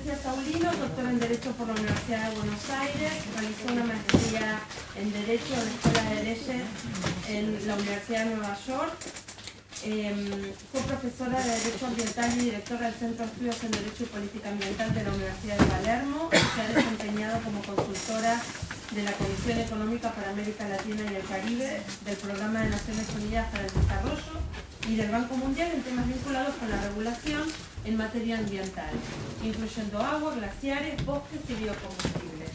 Florencia Saulino, doctora en Derecho por la Universidad de Buenos Aires, realizó una maestría en Derecho en la Escuela de Leyes en la Universidad de Nueva York. Fue profesora de Derecho Ambiental y directora del Centro de Estudios en Derecho y Política Ambiental de la Universidad de Palermo. Se ha desempeñado como consultora de la Comisión Económica para América Latina y el Caribe, del Programa de Naciones Unidas para el Desarrollo y del Banco Mundial en temas vinculados con la regulación en materia ambiental, incluyendo agua, glaciares, bosques y biocombustibles.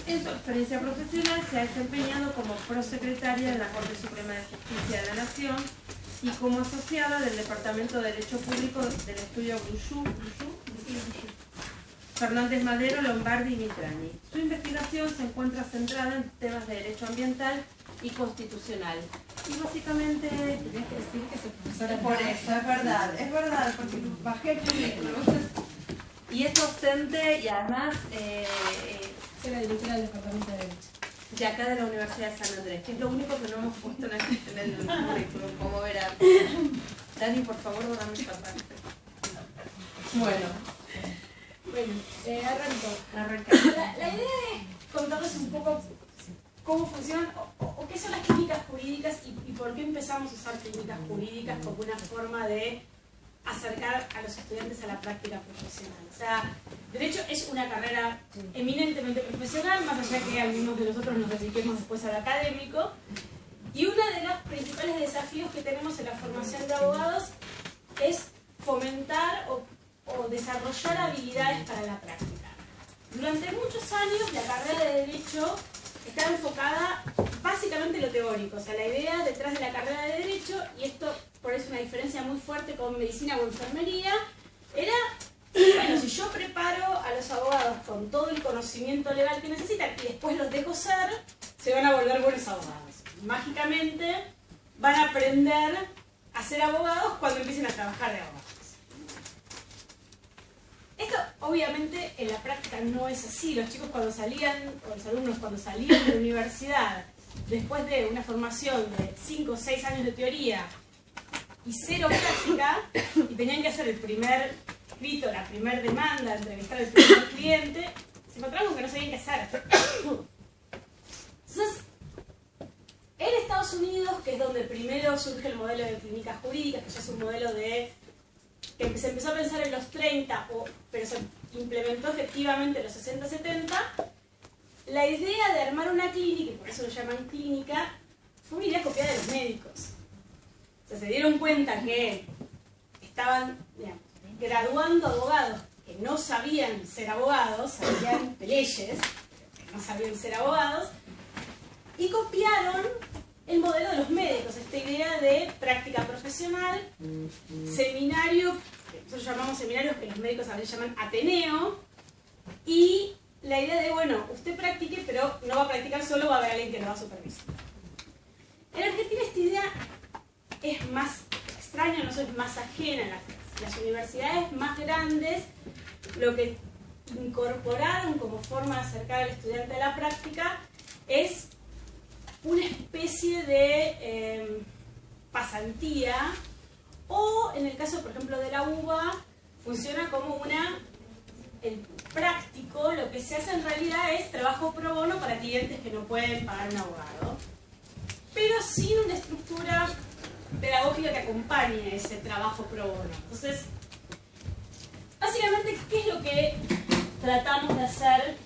En su experiencia profesional se ha desempeñado como prosecretaria de la Corte Suprema de Justicia de la Nación y como asociada del Departamento de Derecho Público del estudio Fernández Madero, Lombardi y Mitrani. Su investigación se encuentra centrada en temas de derecho ambiental y constitucional. Y básicamente, tenés que decir que soy profesora. Por eso, es verdad, porque bajé el currículum. Y es docente y además soy la directora del Departamento de Derecho. De acá de la Universidad de San Andrés, que es lo único que no hemos puesto en el currículum, como verán. Dani, por favor, dame esta parte. Bueno, arranco. La idea es contarles un poco cómo funcionan o qué son las clínicas jurídicas y por qué empezamos a usar clínicas jurídicas como una forma de acercar a los estudiantes a la práctica profesional. O sea, Derecho es una carrera eminentemente profesional, más allá que algunos de nosotros nos dediquemos después al académico. Y uno de los principales desafíos que tenemos en la formación de abogados es fomentar o desarrollar habilidades para la práctica. Durante muchos años la carrera de Derecho estaba enfocada básicamente en lo teórico, o sea, la idea detrás de la carrera de Derecho, y esto por eso una diferencia muy fuerte con medicina o enfermería, era, bueno, si yo preparo a los abogados con todo el conocimiento legal que necesitan y después los dejo ser, se van a volver buenos abogados. Mágicamente van a aprender a ser abogados cuando empiecen a trabajar de abogados. Esto obviamente en la práctica no es así. Los chicos cuando salían, o los alumnos cuando salían de la universidad, después de una formación de 5 o 6 años de teoría y 0 práctica, y tenían que hacer el primer escrito, la primera demanda, entrevistar al primer cliente, se encontraban con que no sabían qué hacer. Entonces, en Estados Unidos, que es donde primero surge el modelo de clínicas jurídicas, que ya es un modelo que se empezó a pensar en los 30, pero se implementó efectivamente en los 60-70, la idea de armar una clínica, y por eso lo llaman clínica, fue una idea copiada de los médicos. O sea, se dieron cuenta que estaban graduando abogados que no sabían ser abogados, sabían de leyes, que no sabían ser abogados, y copiaron el modelo de los médicos, esta idea de práctica profesional, seminario, que nosotros llamamos seminarios, que los médicos a veces llaman Ateneo, y la idea de, bueno, usted practique, pero no va a practicar solo, va a haber alguien que lo va a supervisar. En Argentina esta idea es más extraña, no es más ajena a las universidades más grandes, lo que incorporaron como forma de acercar al estudiante a la práctica es una especie de pasantía, o en el caso, por ejemplo, de la UBA, funciona como el práctico, lo que se hace en realidad es trabajo pro bono para clientes que no pueden pagar un abogado, pero sin una estructura pedagógica que acompañe ese trabajo pro bono. Entonces, básicamente, ¿qué es lo que tratamos de hacer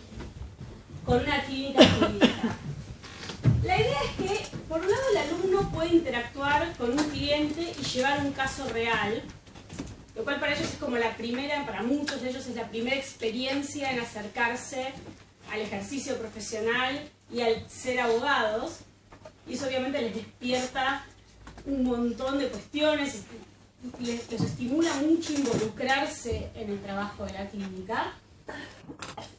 con una clínica jurídica? La idea es que, por un lado, el alumno puede interactuar con un cliente y llevar un caso real, lo cual para ellos es como la primera, para muchos de ellos es la primera experiencia en acercarse al ejercicio profesional y al ser abogados, y eso obviamente les despierta un montón de cuestiones y les estimula mucho involucrarse en el trabajo de la clínica.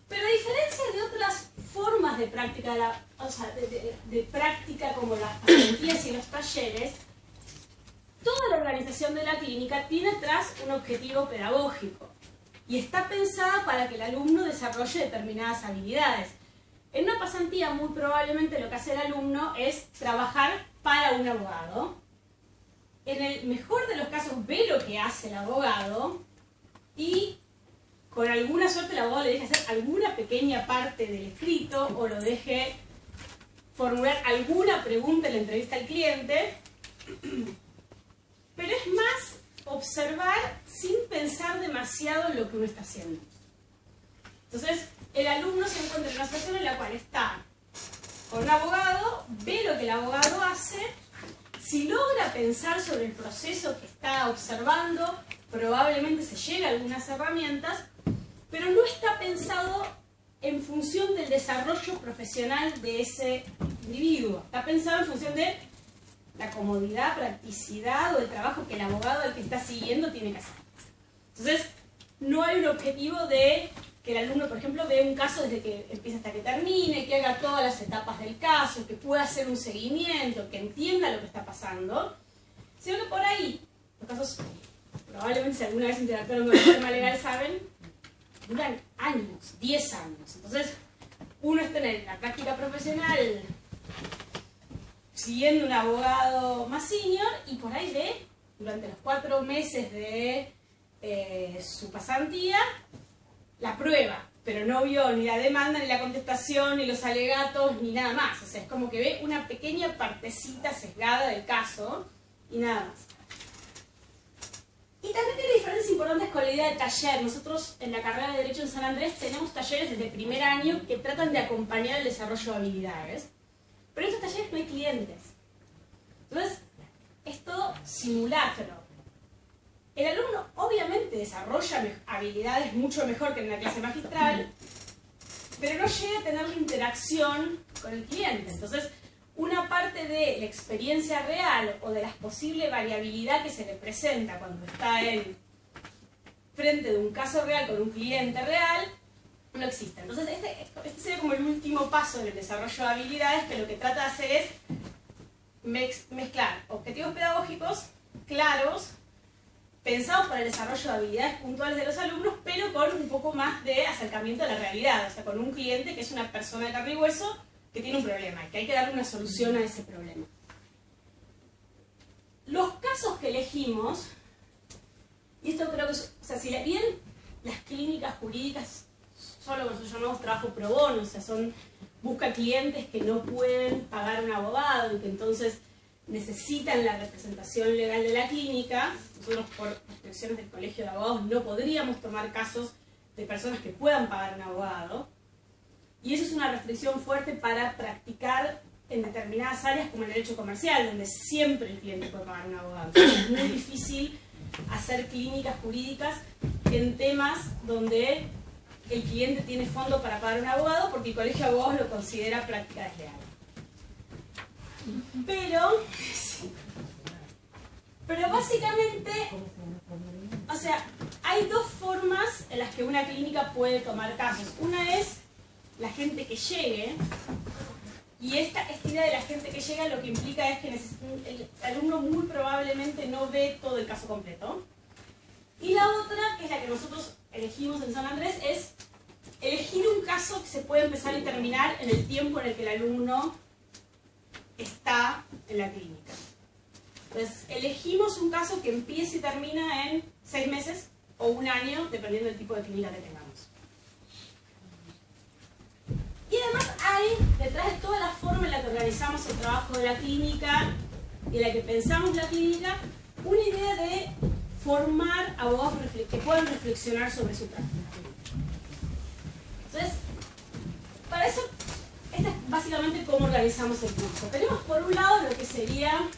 Pero a diferencia de otras formas de práctica, de práctica como las pasantías y los talleres, toda la organización de la clínica tiene atrás un objetivo pedagógico y está pensada para que el alumno desarrolle determinadas habilidades. En una pasantía muy probablemente lo que hace el alumno es trabajar para un abogado. En el mejor de los casos ve lo que hace el abogado y con alguna suerte el abogado le deje hacer alguna pequeña parte del escrito o lo deje formular alguna pregunta en la entrevista al cliente, pero es más observar sin pensar demasiado en lo que uno está haciendo. Entonces, el alumno se encuentra en una situación en la cual está con un abogado, ve lo que el abogado hace, si logra pensar sobre el proceso que está observando, probablemente se llega a algunas herramientas, pero no está pensado en función del desarrollo profesional de ese individuo. Está pensado en función de la comodidad, practicidad o el trabajo que el abogado al que está siguiendo tiene que hacer. Entonces, no hay un objetivo de que el alumno, por ejemplo, vea un caso desde que empieza hasta que termine, que haga todas las etapas del caso, que pueda hacer un seguimiento, que entienda lo que está pasando, sino que por ahí, los casos, probablemente si alguna vez interactuaron con el sistema legal saben, duran años, 10 años. Entonces, uno está en la práctica profesional siguiendo un abogado más senior y por ahí ve, durante los 4 meses de su pasantía, la prueba, pero no vio ni la demanda, ni la contestación, ni los alegatos, ni nada más. O sea, es como que ve una pequeña partecita sesgada del caso y nada más. Y también tiene diferencias importantes con la idea de taller. Nosotros en la carrera de Derecho en San Andrés tenemos talleres desde el primer año que tratan de acompañar el desarrollo de habilidades. Pero en estos talleres no hay clientes. Entonces, es todo simulacro. El alumno obviamente desarrolla habilidades mucho mejor que en una clase magistral, pero no llega a tener la interacción con el cliente. Entonces, una parte de la experiencia real o de la posible variabilidad que se le presenta cuando está en frente de un caso real con un cliente real, no existe. Entonces, este sería como el último paso en el desarrollo de habilidades, que lo que trata de hacer es mezclar objetivos pedagógicos claros, pensados para el desarrollo de habilidades puntuales de los alumnos, pero con un poco más de acercamiento a la realidad, o sea, con un cliente que es una persona de carne y hueso que tiene un problema y que hay que darle una solución a ese problema. Los casos que elegimos, y esto creo que, o sea, si bien las clínicas jurídicas son lo que nosotros llamamos trabajo pro bono, o sea, busca clientes que no pueden pagar un abogado y que entonces necesitan la representación legal de la clínica. Nosotros por restricciones del Colegio de Abogados no podríamos tomar casos de personas que puedan pagar un abogado. Y eso es una restricción fuerte para practicar en determinadas áreas como el derecho comercial, donde siempre el cliente puede pagar un abogado. Es muy difícil hacer clínicas jurídicas en temas donde el cliente tiene fondo para pagar un abogado porque el Colegio de Abogados lo considera práctica desleal. Pero básicamente, o sea, hay dos formas en las que una clínica puede tomar casos. Una es la gente que llegue, y esta idea de la gente que llega lo que implica es que el alumno muy probablemente no ve todo el caso completo. Y la otra, que es la que nosotros elegimos en San Andrés, es elegir un caso que se puede empezar y terminar en el tiempo en el que el alumno está en la clínica. Entonces, elegimos un caso que empiece y termina en 6 meses o 1 año, dependiendo del tipo de clínica que tengamos. Y además hay, detrás de toda la forma en la que organizamos el trabajo de la clínica y en la que pensamos la clínica, una idea de formar abogados que puedan reflexionar sobre su práctica. Entonces, para eso, esta es básicamente cómo organizamos el curso. Tenemos por un lado lo que sería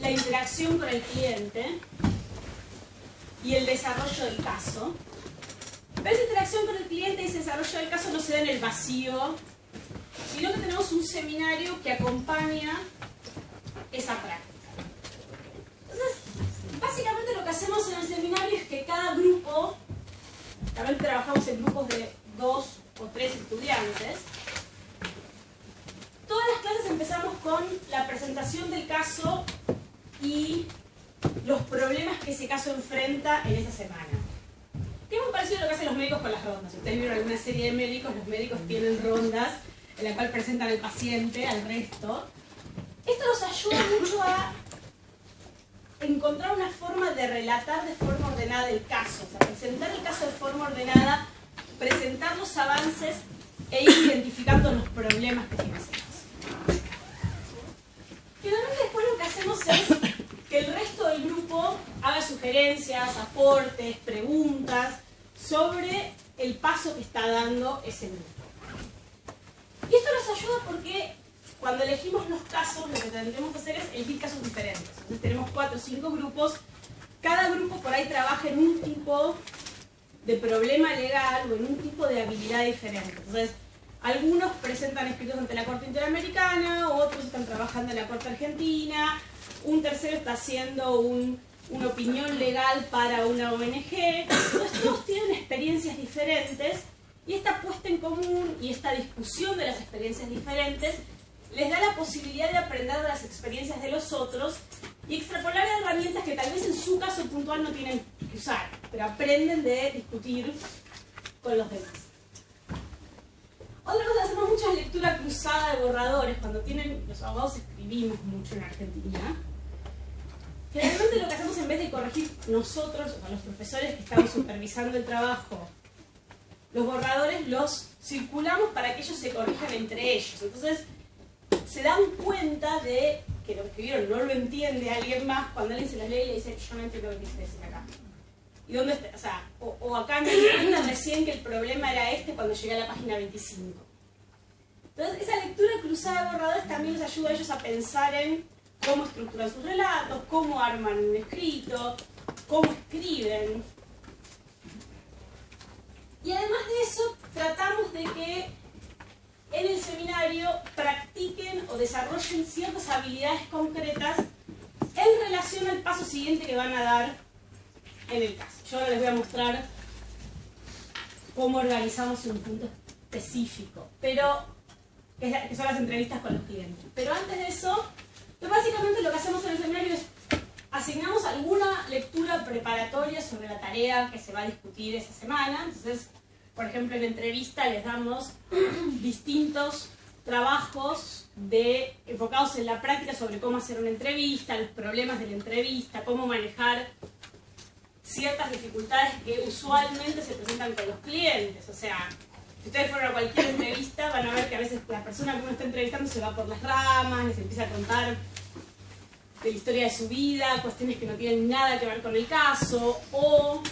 la interacción con el cliente y el desarrollo del caso. Pero esa interacción con el cliente y ese desarrollo del caso no se da en el vacío, sino que tenemos un seminario que acompaña esa práctica. Entonces, básicamente lo que hacemos en el seminario es que cada grupo, también trabajamos en grupos de 2 o 3 estudiantes, todas las clases empezamos con la presentación del caso y los problemas que ese caso enfrenta en esa semana. Que es muy parecido a lo que hacen los médicos con las rondas. Si ustedes vieron alguna serie de médicos, los médicos tienen rondas en la cual presentan al paciente, al resto. Esto nos ayuda mucho a encontrar una forma de relatar de forma ordenada el caso, o sea, presentar el caso de forma ordenada, presentar los avances e ir identificando los problemas que tiene ese caso. Finalmente después lo que hacemos es que el resto del grupo haga sugerencias, aportes, preguntas sobre el paso que está dando ese grupo. Y esto nos ayuda porque cuando elegimos los casos, lo que tendremos que hacer es elegir casos diferentes. Entonces tenemos 4 o 5 grupos, cada grupo por ahí trabaja en un tipo de problema legal o en un tipo de habilidad diferente. Entonces, algunos presentan escritos ante la Corte Interamericana, otros están trabajando en la Corte Argentina, un tercero está haciendo una opinión legal para una ONG. Entonces todos tienen experiencias diferentes y esta puesta en común y esta discusión de las experiencias diferentes les da la posibilidad de aprender de las experiencias de los otros y extrapolar herramientas que tal vez en su caso puntual no tienen que usar, pero aprenden de discutir con los demás. Otra cosa, hacemos mucha lectura cruzada de borradores. Cuando los abogados escribimos mucho en Argentina. Generalmente lo que hacemos en vez de corregir nosotros, o los profesores que estamos supervisando el trabajo, los borradores los circulamos para que ellos se corrijan entre ellos. Entonces, se dan cuenta de que lo que escribieron no lo entiende alguien más cuando alguien se los lee y le dice, yo no entiendo lo que quisiste decir acá. ¿Y dónde está? O sea, o acá me di cuenta recién que el problema era este cuando llegué a la página 25. Entonces, esa lectura cruzada de borradores también les ayuda a ellos a pensar en cómo estructuran sus relatos, cómo arman un escrito, cómo escriben. Y además de eso, tratamos de que en el seminario practiquen o desarrollen ciertas habilidades concretas en relación al paso siguiente que van a dar en el caso. Yo ahora les voy a mostrar cómo organizamos un punto específico, pero que son las entrevistas con los clientes. Pero antes de eso, básicamente lo que hacemos en el seminario es asignamos alguna lectura preparatoria sobre la tarea que se va a discutir esa semana. Entonces, por ejemplo, en la entrevista les damos distintos trabajos enfocados en la práctica sobre cómo hacer una entrevista, los problemas de la entrevista, cómo manejar ciertas dificultades que usualmente se presentan con los clientes. O sea, si ustedes fueron a cualquier entrevista, van a ver que a veces la persona que uno está entrevistando se va por las ramas, les empieza a contar de la historia de su vida, cuestiones que no tienen nada que ver con el caso, o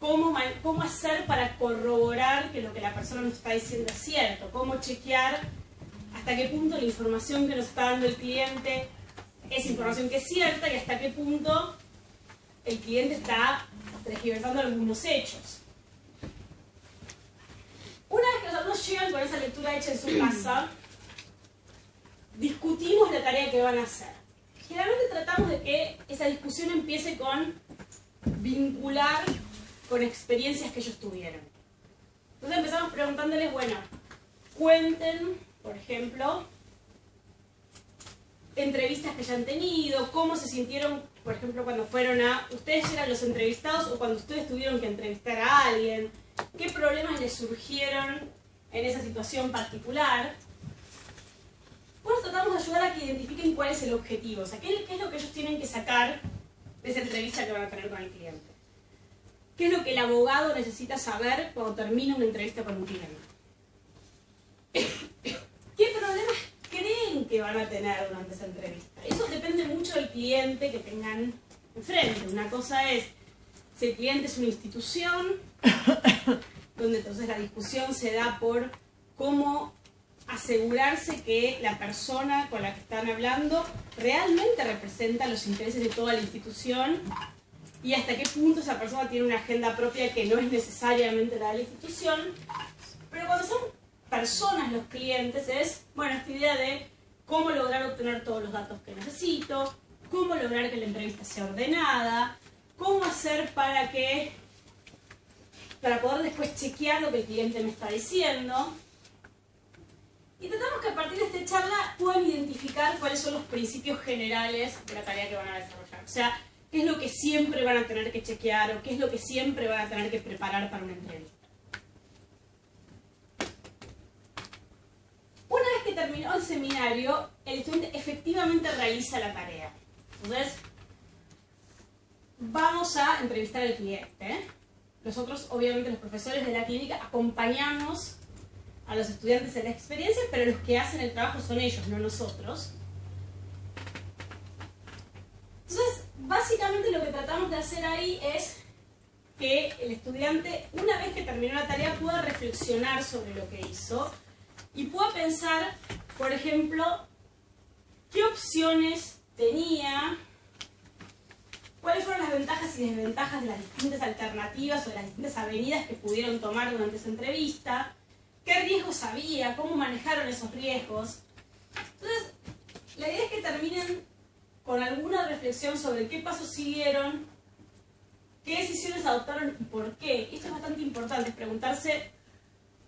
cómo hacer para corroborar que lo que la persona nos está diciendo es cierto, cómo chequear hasta qué punto la información que nos está dando el cliente es información que es cierta y hasta qué punto el cliente está tergiversando algunos hechos. Una vez que los alumnos llegan con esa lectura hecha en su casa, discutimos la tarea que van a hacer. Generalmente tratamos de que esa discusión empiece con vincular con experiencias que ellos tuvieron. Entonces empezamos preguntándoles, bueno, cuenten, por ejemplo, entrevistas que hayan tenido, cómo se sintieron, por ejemplo, cuando fueron ustedes eran los entrevistados o cuando ustedes tuvieron que entrevistar a alguien, qué problemas les surgieron en esa situación particular. Bueno, tratamos de ayudar a que identifiquen cuál es el objetivo, o sea, qué es lo que ellos tienen que sacar de esa entrevista que van a tener con el cliente. ¿Qué es lo que el abogado necesita saber cuando termina una entrevista con un cliente? ¿Qué problemas creen que van a tener durante esa entrevista? Eso depende mucho del cliente que tengan enfrente. Una cosa es, si el cliente es una institución, donde entonces la discusión se da por cómo asegurarse que la persona con la que están hablando realmente representa los intereses de toda la institución y hasta qué punto esa persona tiene una agenda propia que no es necesariamente la de la institución. Pero cuando son personas los clientes es, bueno, esta idea de cómo lograr obtener todos los datos que necesito, cómo lograr que la entrevista sea ordenada, cómo hacer para poder después chequear lo que el cliente me está diciendo. Y tratamos que a partir de esta charla puedan identificar cuáles son los principios generales de la tarea que van a desarrollar. O sea, qué es lo que siempre van a tener que chequear o qué es lo que siempre van a tener que preparar para una entrevista. Una vez que terminó el seminario, el estudiante efectivamente realiza la tarea. Entonces, vamos a entrevistar al cliente. Nosotros, obviamente, los profesores de la clínica, acompañamos a los estudiantes en la experiencia, pero los que hacen el trabajo son ellos, no nosotros. Entonces, básicamente lo que tratamos de hacer ahí es que el estudiante, una vez que terminó la tarea, pueda reflexionar sobre lo que hizo y pueda pensar, por ejemplo, qué opciones tenía, cuáles fueron las ventajas y desventajas de las distintas alternativas o de las distintas avenidas que pudieron tomar durante esa entrevista, qué riesgos había, cómo manejaron esos riesgos. Entonces, la idea es que terminen con alguna reflexión sobre qué pasos siguieron, qué decisiones adoptaron y por qué. Esto es bastante importante, es preguntarse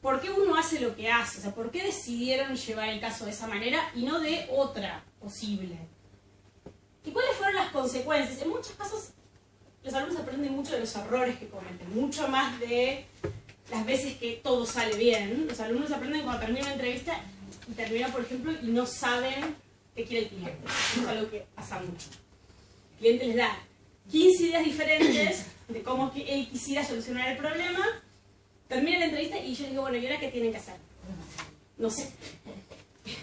por qué uno hace lo que hace, o sea, por qué decidieron llevar el caso de esa manera y no de otra posible. ¿Y cuáles fueron las consecuencias? En muchos casos, los alumnos aprenden mucho de los errores que cometen, mucho más de las veces que todo sale bien. Los alumnos aprenden cuando termina una entrevista y termina, por ejemplo, y no saben qué quiere el cliente. Eso es algo que pasa mucho. El cliente les da 15 ideas diferentes de cómo él quisiera solucionar el problema. Termina la entrevista y yo les digo, bueno, ¿y ahora qué tienen que hacer? No sé.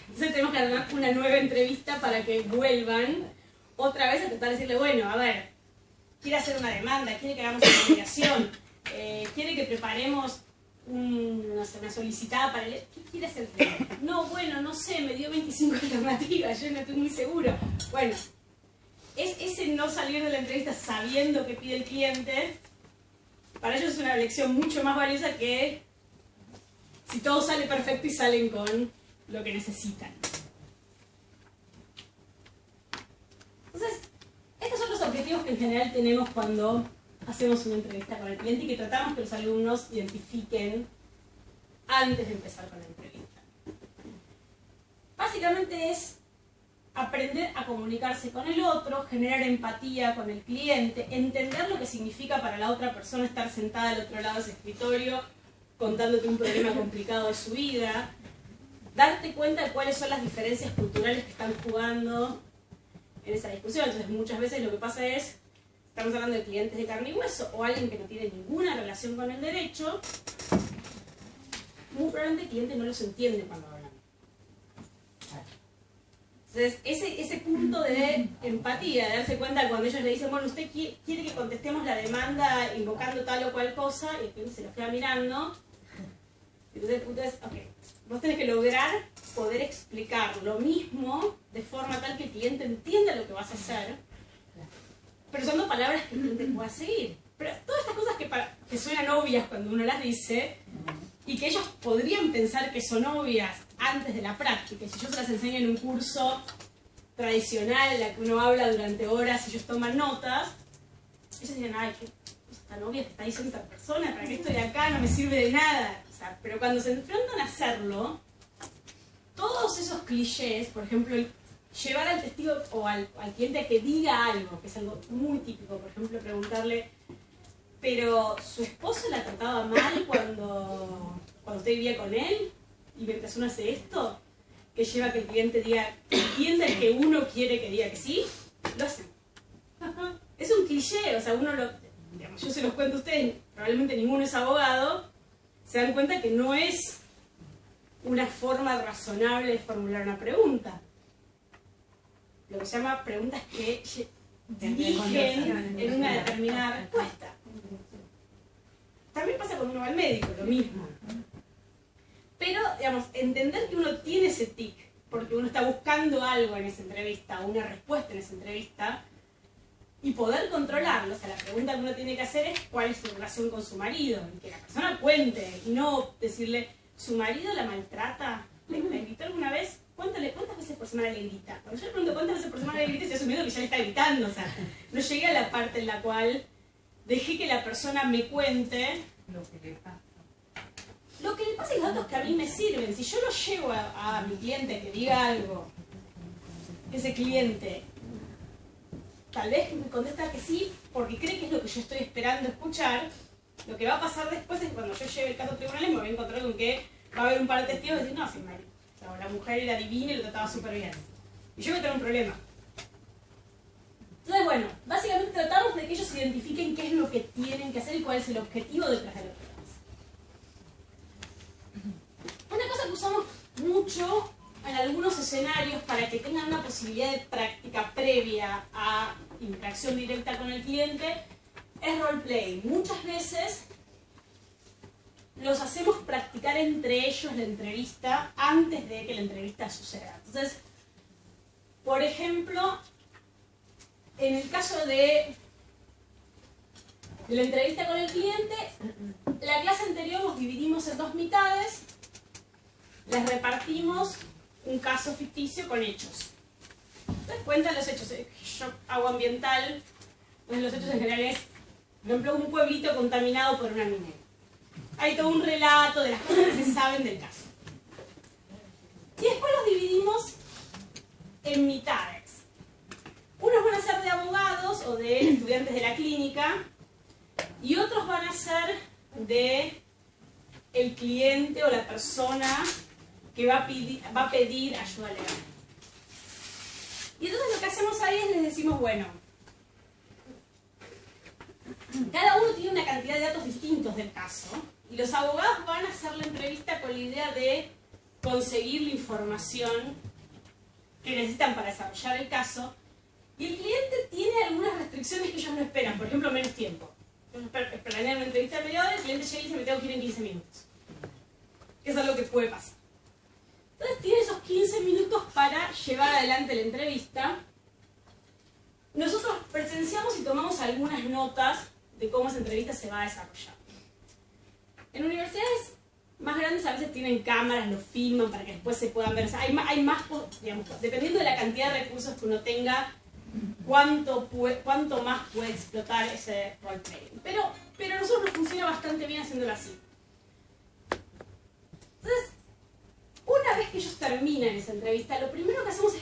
Entonces tenemos que armar una nueva entrevista para que vuelvan otra vez a tratar de decirle, bueno, a ver, quiere hacer una demanda, quiere que hagamos una mediación, quiere que preparemos una solicitada para él. ¿Qué quiere hacer? No, bueno, no sé, me dio 25 alternativas, yo no estoy muy seguro. Bueno, es ese no salir de la entrevista sabiendo qué pide el cliente, para ellos es una lección mucho más valiosa que si todo sale perfecto y salen con lo que necesitan. Entonces, estos son los objetivos que en general tenemos cuando hacemos una entrevista con el cliente y que tratamos que los alumnos identifiquen antes de empezar con la entrevista. Básicamente es aprender a comunicarse con el otro, generar empatía con el cliente, entender lo que significa para la otra persona estar sentada al otro lado de ese escritorio contándote un problema complicado de su vida, darte cuenta de cuáles son las diferencias culturales que están jugando en esa discusión. Entonces muchas veces lo que pasa es, estamos hablando de clientes de carne y hueso o alguien que no tiene ninguna relación con el derecho, muy probablemente el cliente no los entiende cuando hablan. Entonces ese punto de empatía, de darse cuenta cuando ellos le dicen, bueno, usted quiere que contestemos la demanda invocando tal o cual cosa, y el cliente se los queda mirando. Entonces el punto es, ok, vos tenés que lograr poder explicar lo mismo de forma tal que el cliente entienda lo que vas a hacer, pero son dos palabras que el cliente pueda seguir. Pero todas estas cosas que suenan obvias cuando uno las dice, y que ellos podrían pensar que son obvias antes de la práctica, y si yo se las enseño en un curso tradicional en la que uno habla durante horas y ellos toman notas, ellos dirían, ay, qué cosa tan obvia que está diciendo esta persona, ¿para qué estoy acá? No me sirve de nada. O sea, pero cuando se enfrentan a hacerlo, todos esos clichés, por ejemplo, llevar al testigo o al cliente a que diga algo, que es algo muy típico, por ejemplo, preguntarle, pero su esposo la trataba mal cuando usted vivía con él, y mientras uno hace esto, que lleva a que el cliente diga, entienda que uno quiere que diga que sí, lo hace. Es un cliché, o sea, digamos, yo se los cuento a ustedes, probablemente ninguno es abogado, se dan cuenta que no es una forma razonable de formular una pregunta. Lo que se llama preguntas que dirigen en una determinada respuesta. También pasa cuando uno va al médico, lo mismo. Pero, digamos, entender que uno tiene ese tic, porque uno está buscando algo en esa entrevista, una respuesta en esa entrevista, y poder controlarlo. O sea, la pregunta que uno tiene que hacer es cuál es su relación con su marido, y que la persona cuente, y no decirle, ¿su marido la maltrata? ¿Le gritó alguna vez? ¿Cuántas veces por semana le grita? Cuando yo le pregunto cuántas veces por semana le grita, estoy asumiendo que ya le está gritando. O sea, no llegué a la parte en la cual dejé que la persona me cuente lo que le pasa. Lo que le pasa y los datos que a mí me sirven. Si yo lo llevo a mi cliente que diga algo, ese cliente tal vez me contesta que sí, porque cree que es lo que yo estoy esperando escuchar, lo que va a pasar después es que cuando yo lleve el caso a tribunales me voy a encontrar con que va a haber un par de testigos y decir, no, sí, marido. O sea, la mujer era divina y lo trataba súper bien. Y yo voy a tener un problema. Entonces, bueno, básicamente tratamos de que ellos identifiquen qué es lo que tienen que hacer y cuál es el objetivo detrás de lo que hacen. Una cosa que usamos mucho en algunos escenarios para que tengan una posibilidad de práctica previa a interacción directa con el cliente es roleplay. Muchas veces los hacemos practicar entre ellos la entrevista antes de que la entrevista suceda. Entonces, por ejemplo, en el caso de la entrevista con el cliente, la clase anterior los dividimos en dos mitades, les repartimos un caso ficticio con hechos. Entonces cuentan los hechos, shock agua ambiental, entonces los hechos en general es, por ejemplo, un pueblito contaminado por una minera. Hay todo un relato de las cosas que se saben del caso. Y después los dividimos en mitades. Unos van a ser de abogados o de estudiantes de la clínica y otros van a ser de el cliente o la persona que va a pedir ayuda legal. Y entonces lo que hacemos ahí es les decimos, bueno, cada uno tiene una cantidad de datos distintos del caso y los abogados van a hacer la entrevista con la idea de conseguir la información que necesitan para desarrollar el caso. Y el cliente tiene algunas restricciones que ellos no esperan, por ejemplo, menos tiempo. Ellos planean una entrevista de media hora, el cliente llega y dice, me tengo que ir en 15 minutos. Que es algo que puede pasar. Entonces tiene esos 15 minutos para llevar adelante la entrevista. Nosotros presenciamos y tomamos algunas notas de cómo esa entrevista se va a desarrollar. En universidades más grandes a veces tienen cámaras, lo filman para que después se puedan ver. O sea, hay más, digamos, dependiendo de la cantidad de recursos que uno tenga, cuánto más puede explotar ese roleplay. Pero a nosotros nos funciona bastante bien haciéndolo así. Entonces, una vez que ellos terminan esa entrevista, lo primero que hacemos es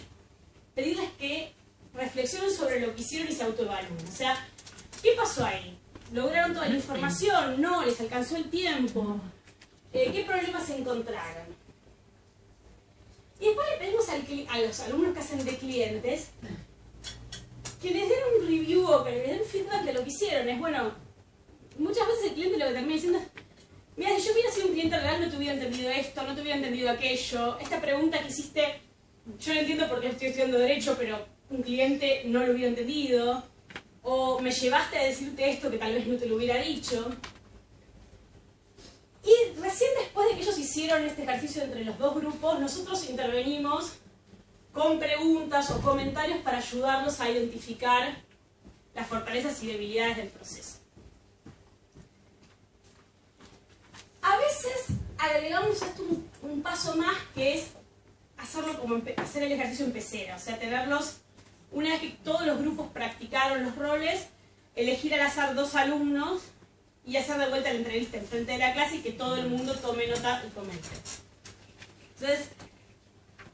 pedirles que reflexionen sobre lo que hicieron y se autoevalúen. O sea, ¿qué pasó ahí? ¿Lograron toda la información? ¿No? ¿Les alcanzó el tiempo? ¿Qué problemas se encontraron? Y después le pedimos a los alumnos que hacen de clientes que les den un review o que les den feedback de lo que hicieron. Es bueno, muchas veces el cliente lo que termina diciendo es, mira, si yo hubiera sido un cliente real no te hubiera entendido esto, no te hubiera entendido aquello. Esta pregunta que hiciste, yo no entiendo por qué estoy estudiando Derecho, pero un cliente no lo hubiera entendido. O me llevaste a decirte esto que tal vez no te lo hubiera dicho. Y recién después de que ellos hicieron este ejercicio entre los dos grupos, nosotros intervenimos con preguntas o comentarios para ayudarlos a identificar las fortalezas y debilidades del proceso. A veces agregamos esto un paso más, que es hacerlo como hacer el ejercicio en pecera, o sea, tenerlos, una vez que todos los grupos practicaron los roles, elegir al azar 2 alumnos y hacer de vuelta la entrevista en frente de la clase y que todo el mundo tome nota y comente. Entonces,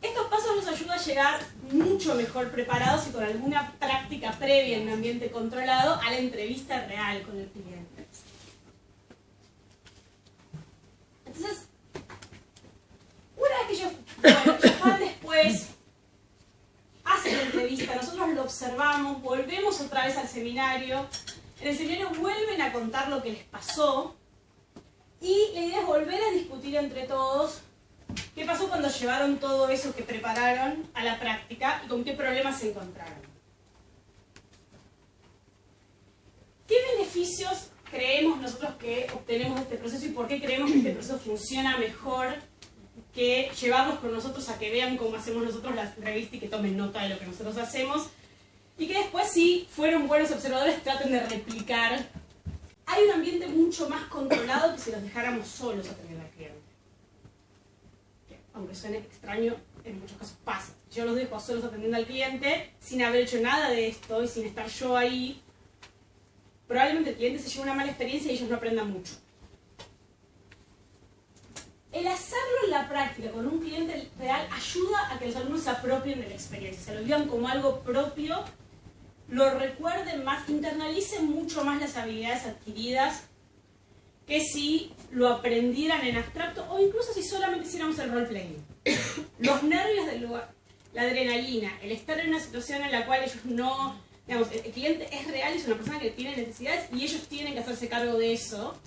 estos pasos nos ayudan a llegar mucho mejor preparados y con alguna práctica previa en un ambiente controlado a la entrevista real con el cliente. Entonces, una vez que ellos van después, hacen la entrevista, nosotros lo observamos, volvemos otra vez al seminario. En el seminario vuelven a contar lo que les pasó y la idea es volver a discutir entre todos qué pasó cuando llevaron todo eso que prepararon a la práctica y con qué problemas se encontraron. ¿Qué beneficios creemos nosotros que obtenemos de este proceso y por qué creemos que este proceso funciona mejor que llevarlos con nosotros a que vean cómo hacemos nosotros la entrevista y que tomen nota de lo que nosotros hacemos? Y que después, si fueron buenos observadores, traten de replicar. Hay un ambiente mucho más controlado que si los dejáramos solos atendiendo al cliente. Que, aunque suene extraño, en muchos casos pasa. Yo los dejo solos atendiendo al cliente, sin haber hecho nada de esto y sin estar yo ahí. Probablemente el cliente se lleve una mala experiencia y ellos no aprendan mucho. El hacerlo en la práctica con un cliente real ayuda a que los alumnos se apropien de la experiencia, se lo vivan como algo propio, lo recuerden más, internalicen mucho más las habilidades adquiridas que si lo aprendieran en abstracto o incluso si solamente hiciéramos el role-playing. Los nervios del lugar, la adrenalina, el estar en una situación en la cual ellos no digamos, el cliente es real, es una persona que tiene necesidades y ellos tienen que hacerse cargo de eso,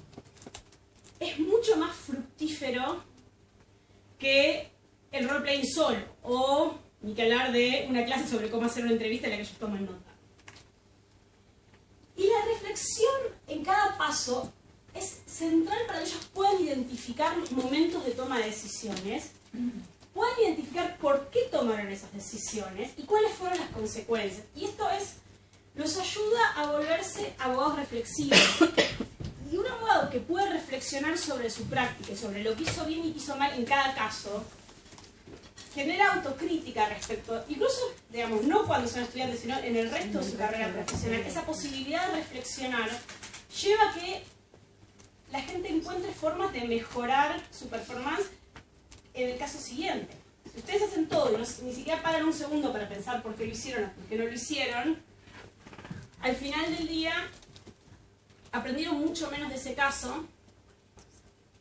es mucho más fructífero que el role-playing solo, o ni que hablar de una clase sobre cómo hacer una entrevista en la que ellos toman nota. Y la reflexión en cada paso es central para que ellos puedan identificar los momentos de toma de decisiones, puedan identificar por qué tomaron esas decisiones y cuáles fueron las consecuencias. Y esto los ayuda a volverse abogados reflexivos. Y un abogado que puede reflexionar sobre su práctica y sobre lo que hizo bien y hizo mal en cada caso, genera autocrítica respecto, incluso, digamos, no cuando son estudiantes, sino en el resto de su carrera profesional. Esa posibilidad de reflexionar lleva a que la gente encuentre formas de mejorar su performance en el caso siguiente. Si ustedes hacen todo y ni siquiera paran un segundo para pensar por qué lo hicieron o por qué no lo hicieron, al final del día aprendieron mucho menos de ese caso,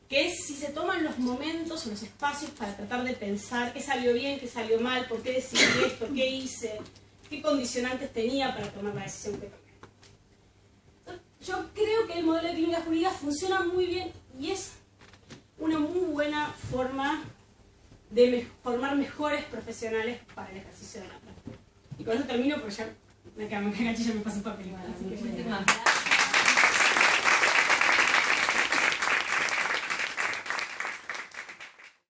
que es si se toman los momentos o los espacios para tratar de pensar qué salió bien, qué salió mal, por qué decidí esto, qué hice, qué condicionantes tenía para tomar la decisión que tomé. Yo creo que el modelo de clínica jurídica funciona muy bien y es una muy buena forma de formar mejores profesionales para el ejercicio de la práctica. Y con eso termino porque ya me caga chilla, me paso un papel. Muchísimas gracias.